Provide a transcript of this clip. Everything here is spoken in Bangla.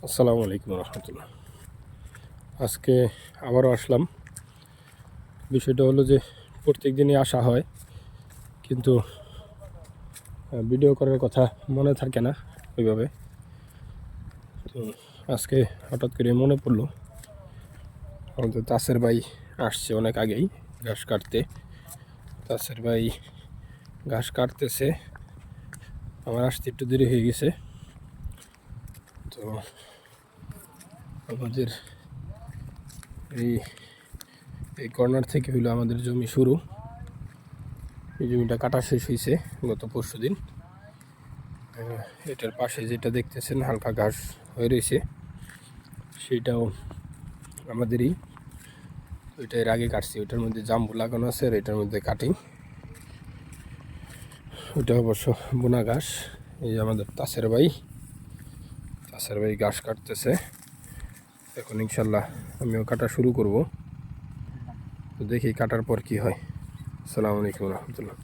আসসালামু আলাইকুম রহমতুল্লাহ। আজকে আবারও আসলাম। বিষয়টা হলো যে প্রত্যেক দিনই আসা হয়, কিন্তু ভিডিও করার কথা মনে থাকে না ওইভাবে। তো আজকে হঠাৎ করে মনে পড়লো আমাদের তাসের ভাই আসছে অনেক আগেই ঘাস কাটতে। তাসের ভাই ঘাস কাটতেছে, আমার আসতে একটু দেরি হয়ে গেছে। তো আমাদের এই এই কর্নার থেকে হইলো আমাদের জমি শুরু। এই জমিটা কাটা শেষ হয়েছে গত পরশুদিন। এটার পাশে যেটা দেখতেছেন হালকা ঘাস হয়ে রয়েছে, সেটাও আমাদেরই। ওইটা এর আগে কাটছি, ওইটার মধ্যে জাম্বু লাগানো আছে আর এটার মধ্যে কাটিং। ওইটা অবশ্য বোনা ঘাস। এই যে আমাদের তাসের ভাই ঘাস কাটতেছে। এখন ইনশাল্লাহ আমিও কাটা শুরু করব। তো দেখি কাটার পর কি হয়। আসসালামু আলাইকুম রহমতুল্লাহ।